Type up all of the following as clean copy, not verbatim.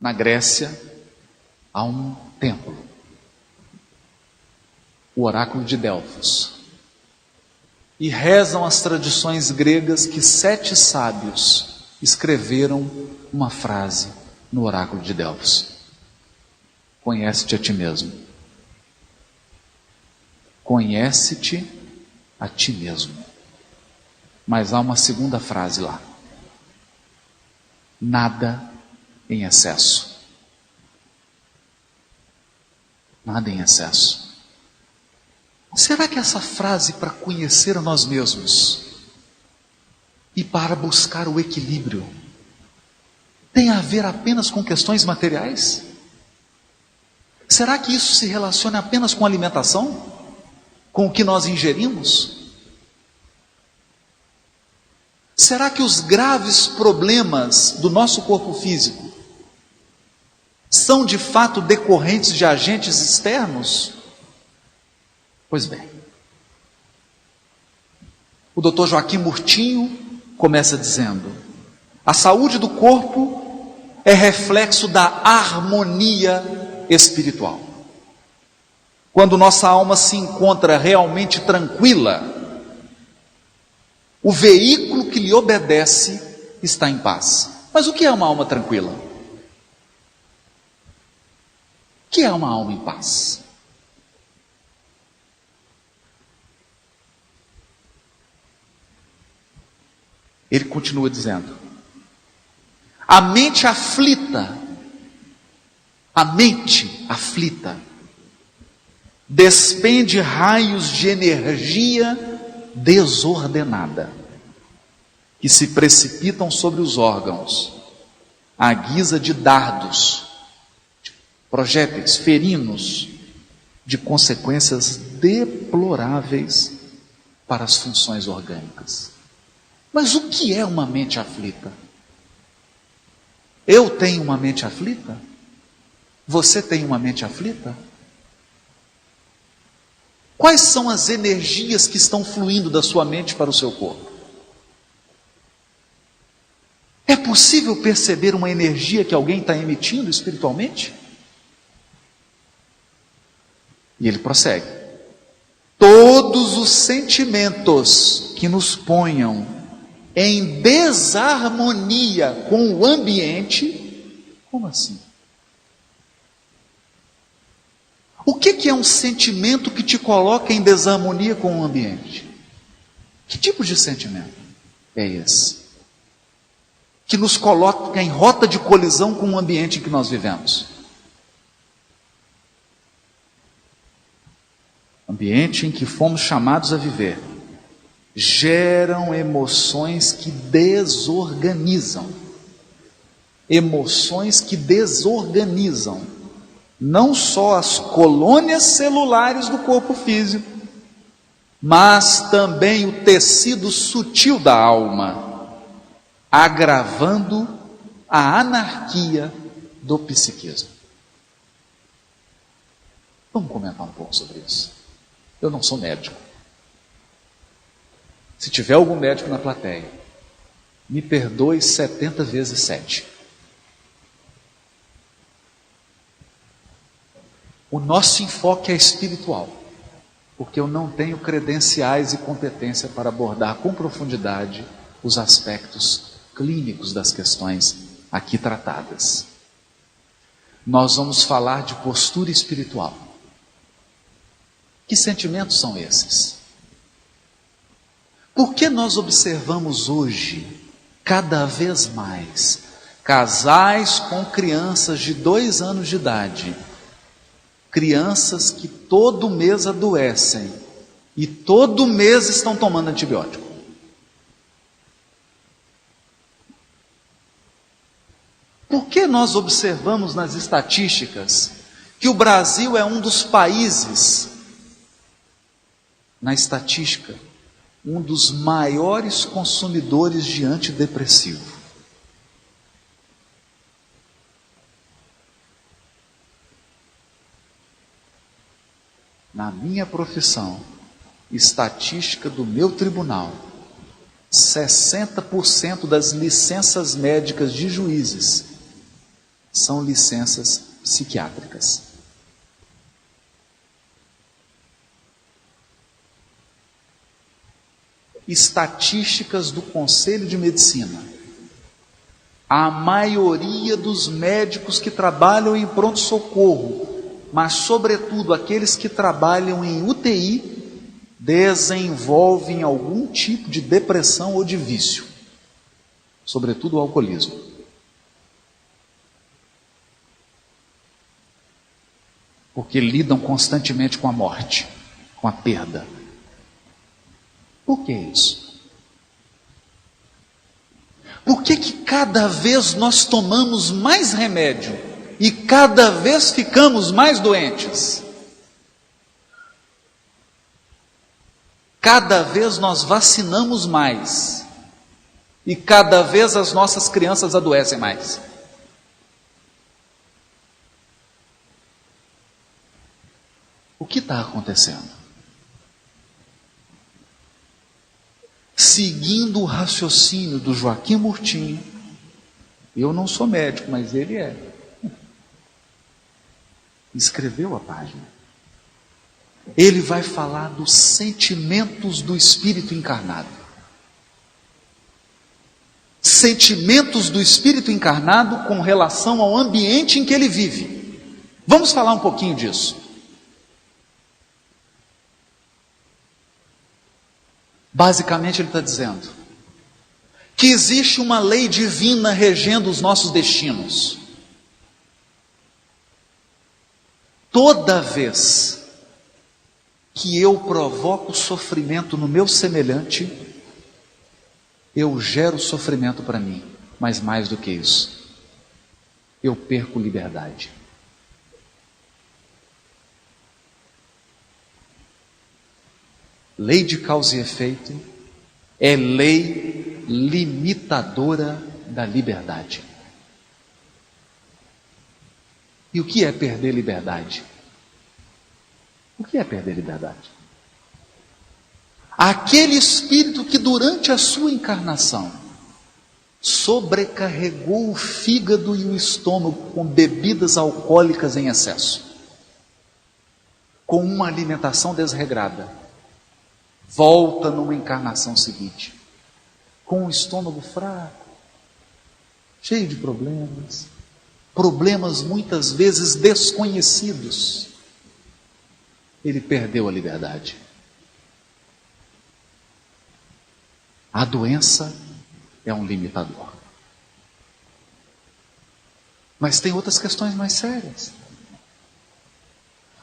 Na Grécia, há um templo, o oráculo de Delfos. E rezam as tradições gregas que 7 sábios escreveram uma frase no oráculo de Delfos: conhece-te a ti mesmo. Conhece-te a ti mesmo. Mas há uma segunda frase lá: nada em excesso. Nada em excesso. Será que essa frase para conhecer a nós mesmos e para buscar o equilíbrio tem a ver apenas com questões materiais? Será que isso se relaciona apenas com alimentação? Com o que nós ingerimos? Será que os graves problemas do nosso corpo físico são de fato decorrentes de agentes externos? Pois bem, o Dr. Joaquim Murtinho começa dizendo: a saúde do corpo é reflexo da harmonia espiritual. Quando nossa alma se encontra realmente tranquila, o veículo que lhe obedece está em paz. Mas o que é uma alma tranquila? O que é uma alma em paz? Ele continua dizendo: a mente aflita despende raios de energia desordenada que se precipitam sobre os órgãos à guisa de dardos, de projéteis ferinos, de consequências deploráveis para as funções orgânicas. Mas o que é uma mente aflita? Eu tenho uma mente aflita? Você tem uma mente aflita? Quais são as energias que estão fluindo da sua mente para o seu corpo? É possível perceber uma energia que alguém está emitindo espiritualmente? E ele prossegue: todos os sentimentos que nos ponham em desarmonia com o ambiente. Como assim? O que é um sentimento que te coloca em desarmonia com o ambiente? Que tipo de sentimento é esse? Que nos coloca em rota de colisão com o ambiente em que nós vivemos. Ambiente em que fomos chamados a viver geram emoções que desorganizam. Emoções que desorganizam não só as colônias celulares do corpo físico, mas também o tecido sutil da alma, agravando a anarquia do psiquismo. Vamos comentar um pouco sobre isso. Eu não sou médico. Se tiver algum médico na plateia, me perdoe 70 vezes 7. O nosso enfoque é espiritual, porque eu não tenho credenciais e competência para abordar com profundidade os aspectos clínicos das questões aqui tratadas. Nós vamos falar de postura espiritual. Que sentimentos são esses? Por que nós observamos hoje, cada vez mais, casais com crianças de 2 anos de idade, crianças que todo mês adoecem e todo mês estão tomando antibiótico? Por que nós observamos nas estatísticas que o Brasil é um dos países, na estatística, um dos maiores consumidores de antidepressivo? Na minha profissão, estatística do meu tribunal, 60% das licenças médicas de juízes são licenças psiquiátricas. Estatísticas do Conselho de Medicina. A maioria dos médicos que trabalham em pronto-socorro, mas sobretudo aqueles que trabalham em UTI, desenvolvem algum tipo de depressão ou de vício, sobretudo o alcoolismo. Porque lidam constantemente com a morte, com a perda. Por que isso? Por que cada vez nós tomamos mais remédio e cada vez ficamos mais doentes? Cada vez nós vacinamos mais e cada vez as nossas crianças adoecem mais. O que está acontecendo? Seguindo o raciocínio do Joaquim Murtinho, eu não sou médico, mas ele é. Escreveu a página. Ele vai falar dos sentimentos do espírito encarnado. Sentimentos do espírito encarnado com relação ao ambiente em que ele vive. Vamos falar um pouquinho disso. Basicamente ele está dizendo que existe uma lei divina regendo os nossos destinos. Toda vez que eu provoco sofrimento no meu semelhante, eu gero sofrimento para mim, mas mais do que isso, eu perco liberdade. Lei de causa e efeito é lei limitadora da liberdade. E o que é perder liberdade? O que é perder liberdade? Aquele espírito que durante a sua encarnação sobrecarregou o fígado e o estômago com bebidas alcoólicas em excesso, com uma alimentação desregrada, volta numa encarnação seguinte, com o estômago fraco, cheio de problemas, problemas muitas vezes desconhecidos. Ele perdeu a liberdade. A doença é um limitador. Mas tem outras questões mais sérias.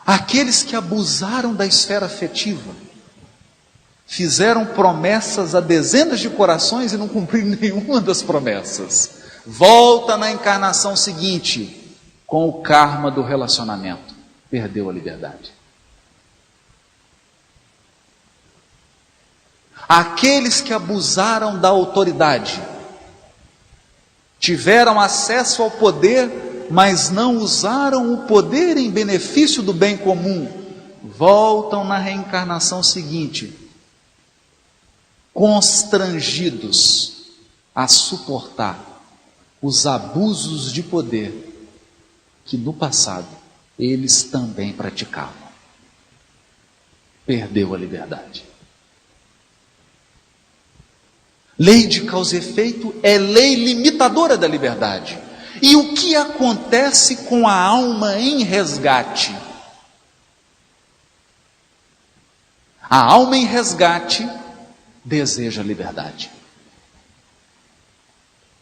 Aqueles que abusaram da esfera afetiva, fizeram promessas a dezenas de corações e não cumpriram nenhuma das promessas. Volta na encarnação seguinte, com o karma do relacionamento. Perdeu a liberdade. Aqueles que abusaram da autoridade, tiveram acesso ao poder, mas não usaram o poder em benefício do bem comum, voltam na reencarnação seguinte, constrangidos a suportar os abusos de poder que no passado eles também praticavam. Perdeu a liberdade. Lei de causa e efeito é lei limitadora da liberdade. E o que acontece com a alma em resgate? A alma em resgate deseja liberdade.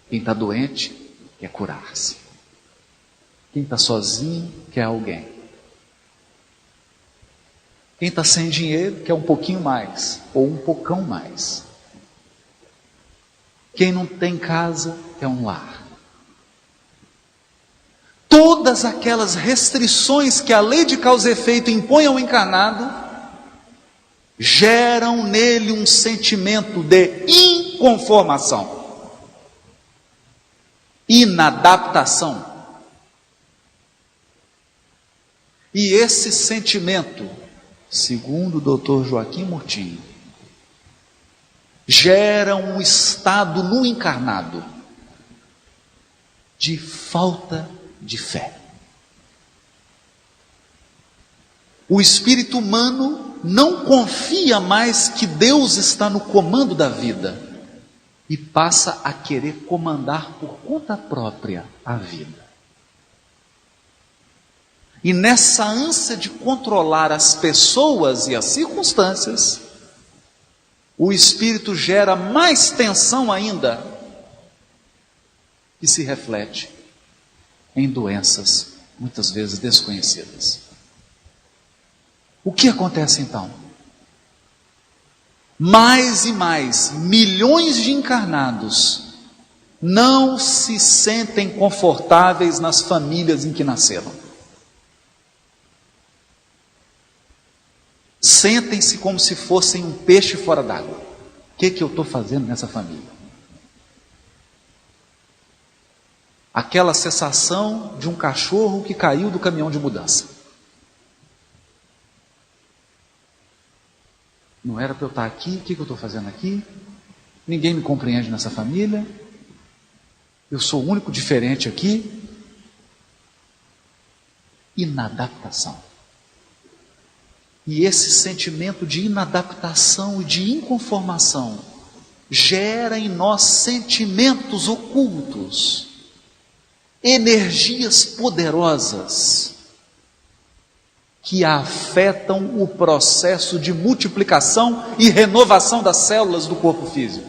Quem está doente quer curar-se. Quem está sozinho quer alguém. Quem está sem dinheiro quer um pouquinho mais, ou um pocão mais. Quem não tem casa quer um lar. Todas aquelas restrições que a lei de causa e efeito impõe ao encarnado geram nele um sentimento de inconformação, inadaptação. E esse sentimento, segundo o Dr. Joaquim Murtinho, gera um estado no encarnado de falta de fé. O espírito humano não confia mais que Deus está no comando da vida e passa a querer comandar por conta própria a vida. E nessa ânsia de controlar as pessoas e as circunstâncias, o espírito gera mais tensão ainda, que se reflete em doenças muitas vezes desconhecidas. O que acontece então? Mais e mais, milhões de encarnados não se sentem confortáveis nas famílias em que nasceram. Sentem-se como se fossem um peixe fora d'água. O que eu estou fazendo nessa família? Aquela sensação de um cachorro que caiu do caminhão de mudança. Não era para eu estar aqui, o que eu estou fazendo aqui? Ninguém me compreende nessa família. Eu sou o único diferente aqui. Inadaptação. E esse sentimento de inadaptação e de inconformação gera em nós sentimentos ocultos, energias poderosas que afetam o processo de multiplicação e renovação das células do corpo físico.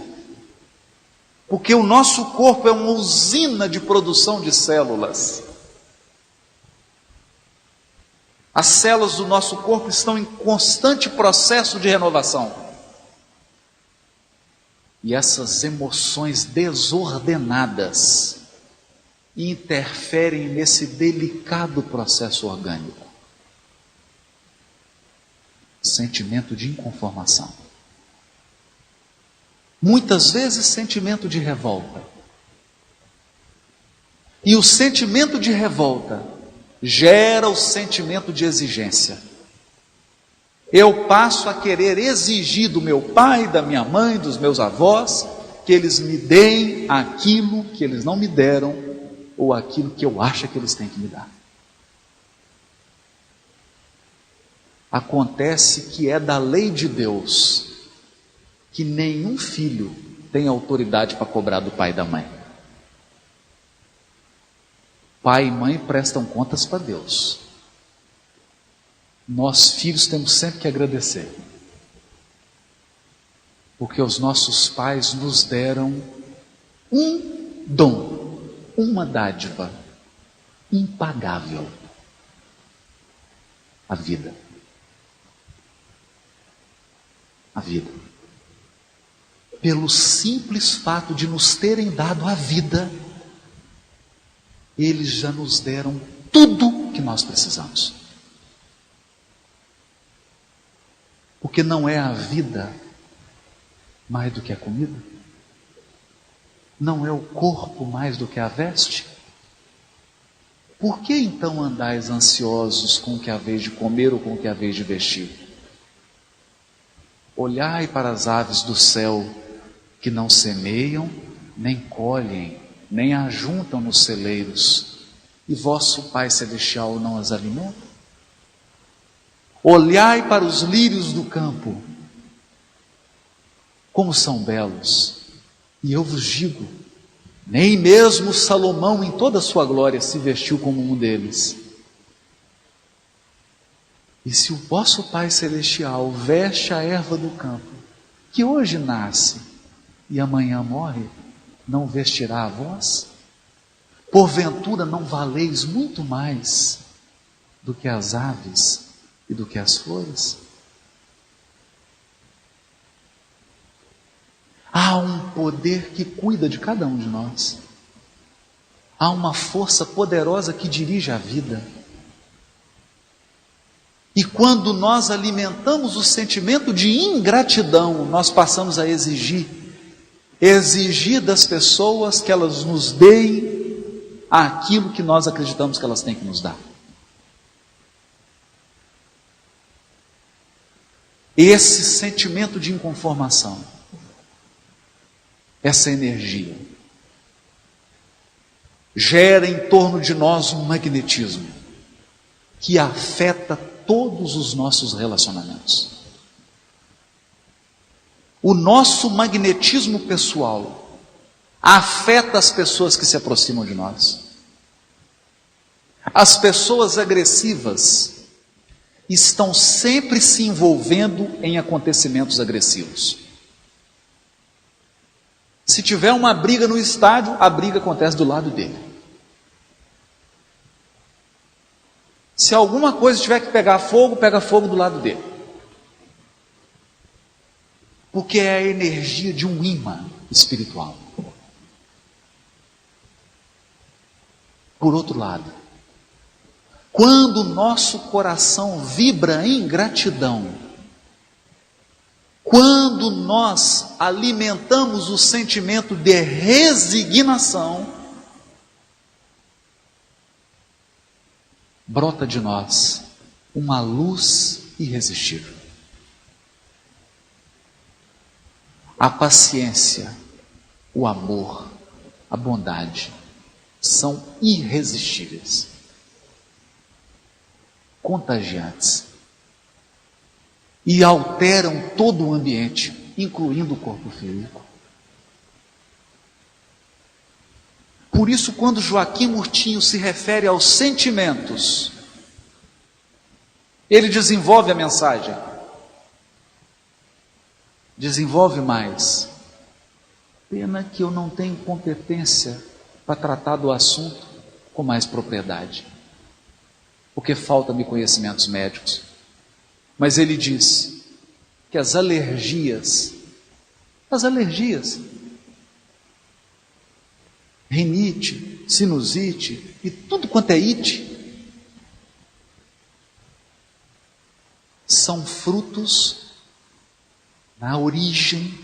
Porque o nosso corpo é uma usina de produção de células. As células do nosso corpo estão em constante processo de renovação. E essas emoções desordenadas interferem nesse delicado processo orgânico. Sentimento de inconformação. Muitas vezes sentimento de revolta. E o sentimento de revolta gera o sentimento de exigência. Eu passo a querer exigir do meu pai, da minha mãe, dos meus avós, que eles me deem aquilo que eles não me deram, ou aquilo que eu acho que eles têm que me dar. Acontece que é da lei de Deus que nenhum filho tem autoridade para cobrar do pai e da mãe. Pai e mãe prestam contas para Deus. Nós filhos temos sempre que agradecer, porque os nossos pais nos deram um dom, uma dádiva impagável: a vida. A vida. Pelo simples fato de nos terem dado a vida, eles já nos deram tudo que nós precisamos. Porque não é a vida mais do que a comida? Não é o corpo mais do que a veste? Por que então andais ansiosos com o que haveis de comer ou com o que haveis de vestir? Olhai para as aves do céu, que não semeiam, nem colhem, nem ajuntam nos celeiros, e vosso Pai Celestial não as alimenta? Olhai para os lírios do campo, como são belos, e eu vos digo, nem mesmo Salomão em toda a sua glória se vestiu como um deles. E se o vosso Pai Celestial veste a erva do campo, que hoje nasce e amanhã morre, não vestirá a vós? Porventura não valeis muito mais do que as aves e do que as flores? Há um poder que cuida de cada um de nós. Há uma força poderosa que dirige a vida. E quando nós alimentamos o sentimento de ingratidão, nós passamos a exigir das pessoas que elas nos deem aquilo que nós acreditamos que elas têm que nos dar. Esse sentimento de inconformação, essa energia, gera em torno de nós um magnetismo que afeta todos os nossos relacionamentos. O nosso magnetismo pessoal afeta as pessoas que se aproximam de nós. As pessoas agressivas estão sempre se envolvendo em acontecimentos agressivos. Se tiver uma briga no estádio, a briga acontece do lado dele. Se alguma coisa tiver que pegar fogo, pega fogo do lado dele. Porque é a energia de um imã espiritual. Por outro lado, quando o nosso coração vibra em gratidão, quando nós alimentamos o sentimento de resignação, brota de nós uma luz irresistível. A paciência, o amor, a bondade são irresistíveis, contagiantes e alteram todo o ambiente, incluindo o corpo físico. Por isso, quando Joaquim Murtinho se refere aos sentimentos, ele desenvolve a mensagem. Desenvolve mais. Pena que eu não tenho competência para tratar do assunto com mais propriedade, porque faltam-me conhecimentos médicos. Mas ele diz que as alergias, rinite, sinusite e tudo quanto é ite, são frutos na origem,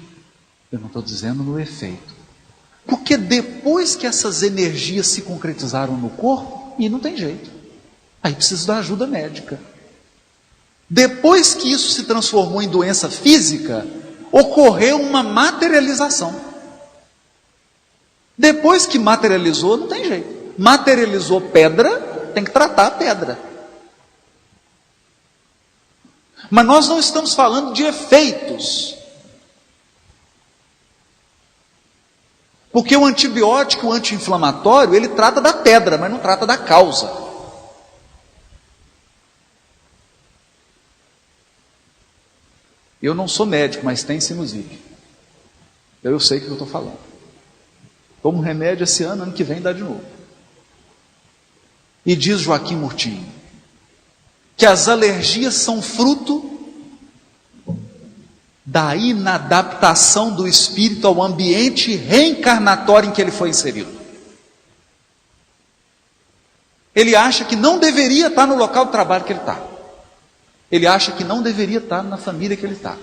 eu não estou dizendo no efeito, porque depois que essas energias se concretizaram no corpo, e não tem jeito, aí precisa da ajuda médica. Depois que isso se transformou em doença física, ocorreu uma materialização. Depois que materializou, não tem jeito. Materializou pedra, tem que tratar a pedra. Mas nós não estamos falando de efeitos. Porque o antibiótico, o anti-inflamatório, ele trata da pedra, mas não trata da causa. Eu não sou médico, mas tem sinusite. Eu sei o que eu estou falando. Tomo remédio esse ano, ano que vem dá de novo. E diz Joaquim Murtinho que as alergias são fruto da inadaptação do espírito ao ambiente reencarnatório em que ele foi inserido. Ele acha que não deveria estar no local de trabalho que ele está. Ele acha que não deveria estar na família que ele está.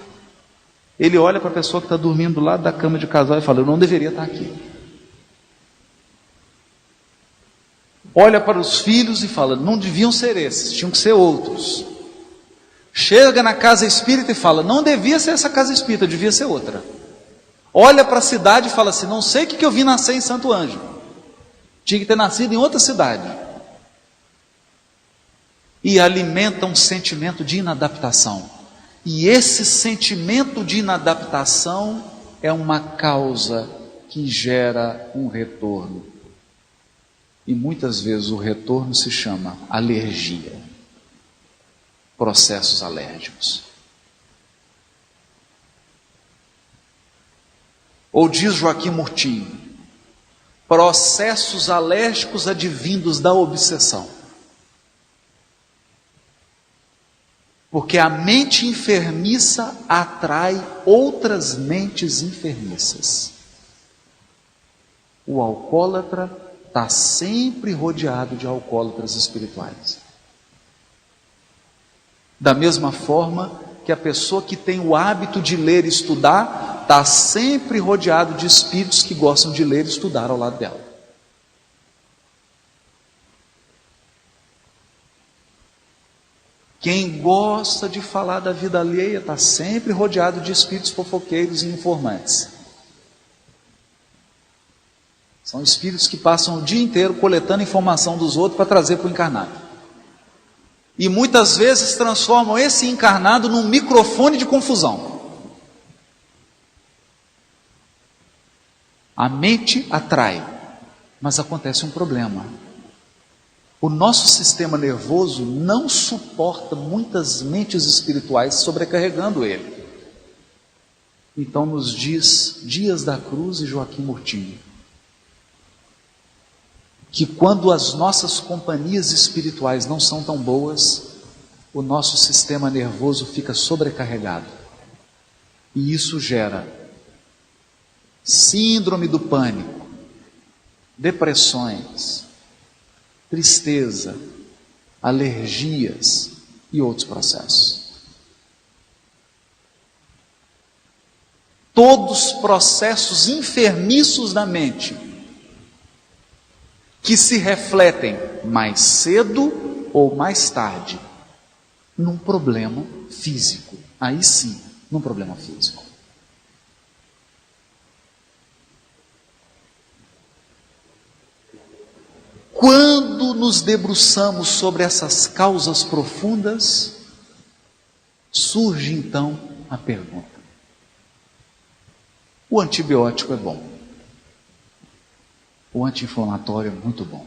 Ele olha para a pessoa que está dormindo do lado da cama de casal e fala: eu não deveria estar aqui. Olha para os filhos e fala: não deviam ser esses, tinham que ser outros. Chega na casa espírita e fala: não devia ser essa casa espírita, devia ser outra. Olha para a cidade e fala assim: não sei o que eu vim nascer em Santo Ângelo, tinha que ter nascido em outra cidade. E alimenta um sentimento de inadaptação. E esse sentimento de inadaptação é uma causa que gera um retorno. E muitas vezes o retorno se chama alergia, processos alérgicos. Ou diz Joaquim Murtinho, processos alérgicos advindos da obsessão. Porque a mente enfermiça atrai outras mentes enfermiças. O alcoólatra está sempre rodeado de alcoólatras espirituais. Da mesma forma que a pessoa que tem o hábito de ler e estudar, está sempre rodeado de espíritos que gostam de ler e estudar ao lado dela. Quem gosta de falar da vida alheia está sempre rodeado de espíritos fofoqueiros e informantes. São espíritos que passam o dia inteiro coletando informação dos outros para trazer para o encarnado. E muitas vezes transformam esse encarnado num microfone de confusão. A mente atrai, mas acontece um problema. O nosso sistema nervoso não suporta muitas mentes espirituais sobrecarregando ele. Então nos diz Dias da Cruz e Joaquim Murtinho que quando as nossas companhias espirituais não são tão boas, o nosso sistema nervoso fica sobrecarregado. E isso gera síndrome do pânico, depressões, tristeza, alergias e outros processos. Todos processos enfermiços da mente que se refletem mais cedo ou mais tarde num problema físico. Aí sim, num problema físico. Quando nos debruçamos sobre essas causas profundas, surge então a pergunta: o antibiótico é bom? O anti-inflamatório é muito bom.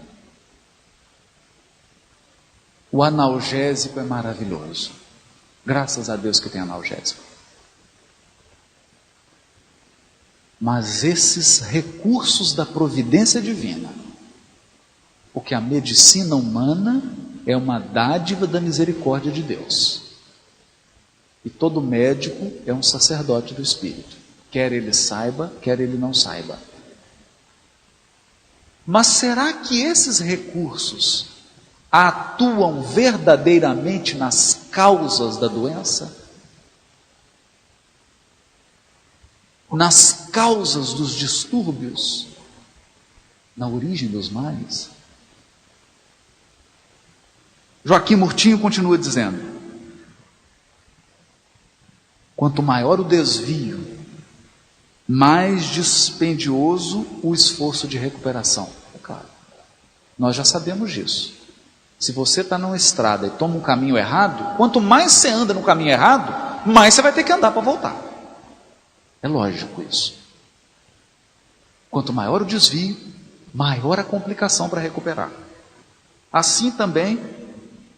O analgésico é maravilhoso. Graças a Deus que tem analgésico. Mas esses recursos da providência divina, porque a medicina humana é uma dádiva da misericórdia de Deus. E todo médico é um sacerdote do Espírito. Quer ele saiba, quer ele não saiba. Mas será que esses recursos atuam verdadeiramente nas causas da doença? Nas causas dos distúrbios? Na origem dos males? Joaquim Murtinho continua dizendo: quanto maior o desvio, mais dispendioso o esforço de recuperação. É claro, nós já sabemos disso. Se você está numa estrada e toma um caminho errado, quanto mais você anda no caminho errado, mais você vai ter que andar para voltar. É lógico isso. Quanto maior o desvio, maior a complicação para recuperar. Assim também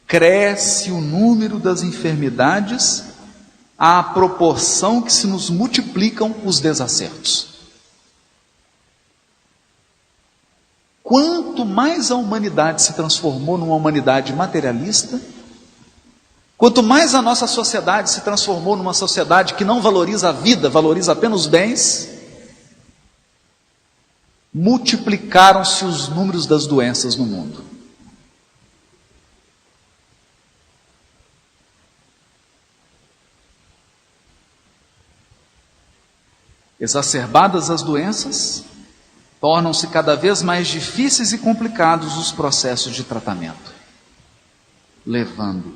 cresce o número das enfermidades à proporção que se nos multiplicam os desacertos. Quanto mais a humanidade se transformou numa humanidade materialista, quanto mais a nossa sociedade se transformou numa sociedade que não valoriza a vida, valoriza apenas os bens, multiplicaram-se os números das doenças no mundo. Exacerbadas as doenças, tornam-se cada vez mais difíceis e complicados os processos de tratamento, levando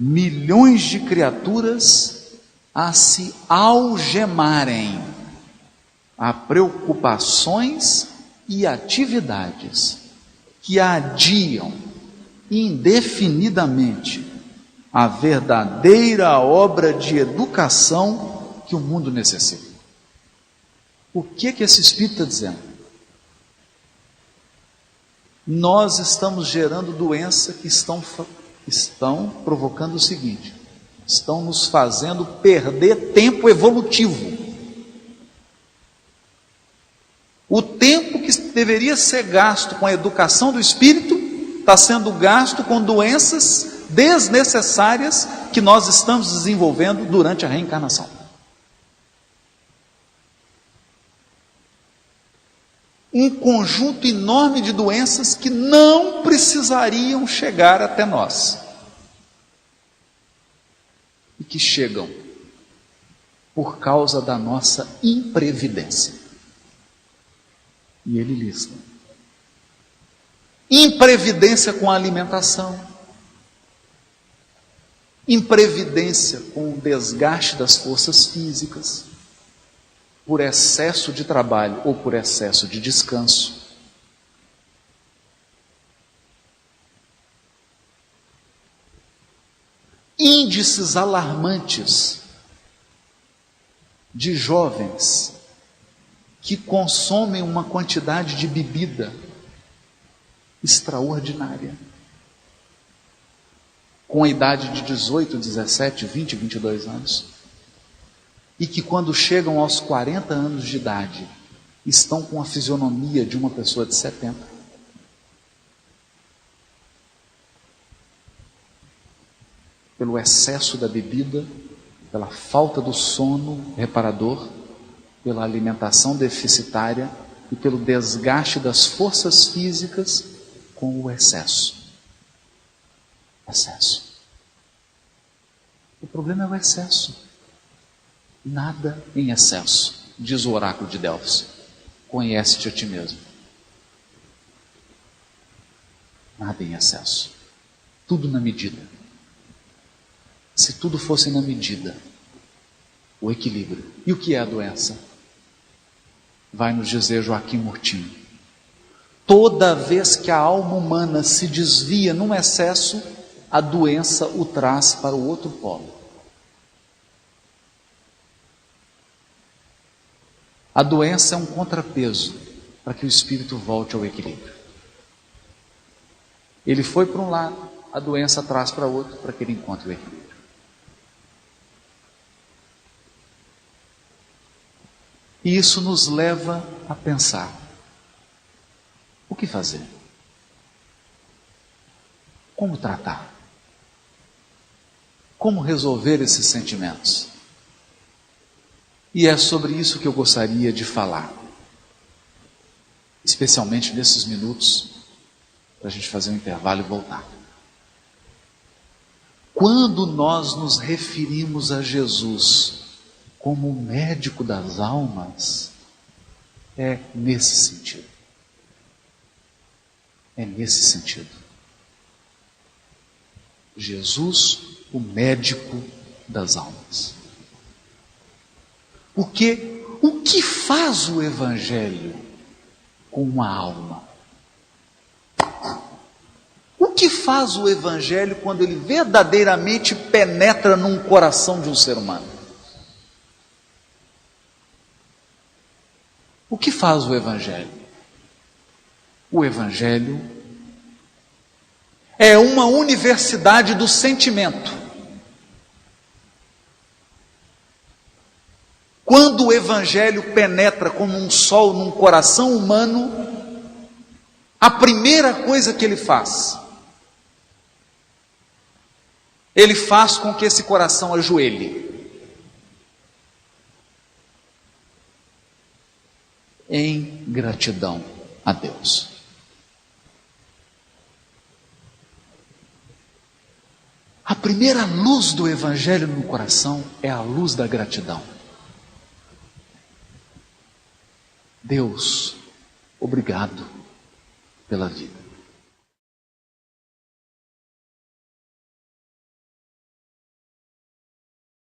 milhões de criaturas a se algemarem a preocupações e atividades que adiam indefinidamente a verdadeira obra de educação que o mundo necessita. O que esse Espírito está dizendo? Nós estamos gerando doença que estão provocando o seguinte: estão nos fazendo perder tempo evolutivo. O tempo que deveria ser gasto com a educação do espírito está sendo gasto com doenças desnecessárias que nós estamos desenvolvendo durante a reencarnação. Um conjunto enorme de doenças que não precisariam chegar até nós e que chegam por causa da nossa imprevidência. E ele lista: imprevidência com a alimentação, imprevidência com o desgaste das forças físicas, por excesso de trabalho ou por excesso de descanso, índices alarmantes de jovens que consomem uma quantidade de bebida extraordinária, com a idade de 18, 17, 20, 22 anos, e que quando chegam aos 40 anos de idade, estão com a fisionomia de uma pessoa de 70. Pelo excesso da bebida, pela falta do sono reparador, pela alimentação deficitária e pelo desgaste das forças físicas com o excesso. Excesso. O problema é o excesso. Nada em excesso, diz o oráculo de Delfos. Conhece-te a ti mesmo. Nada em excesso. Tudo na medida. Se tudo fosse na medida, o equilíbrio. E o que é a doença? Vai nos dizer Joaquim Murtinho. Toda vez que a alma humana se desvia num excesso, a doença o traz para o outro polo. A doença é um contrapeso para que o espírito volte ao equilíbrio. Ele foi para um lado, a doença traz para outro para que ele encontre o equilíbrio. E isso nos leva a pensar: o que fazer? Como tratar? Como resolver esses sentimentos? E é sobre isso que eu gostaria de falar, especialmente nesses minutos, para a gente fazer um intervalo e voltar. Quando nós nos referimos a Jesus como o médico das almas, é nesse sentido. É nesse sentido. Jesus, o médico das almas. Porque o que faz o Evangelho com uma alma? O que faz o Evangelho quando ele verdadeiramente penetra num coração de um ser humano? O que faz o Evangelho? O Evangelho é uma universidade do sentimento. Quando o Evangelho penetra como um sol num coração humano, a primeira coisa que ele faz com que esse coração ajoelhe. Em gratidão a Deus. A primeira luz do Evangelho no coração é a luz da gratidão. Deus, obrigado pela vida.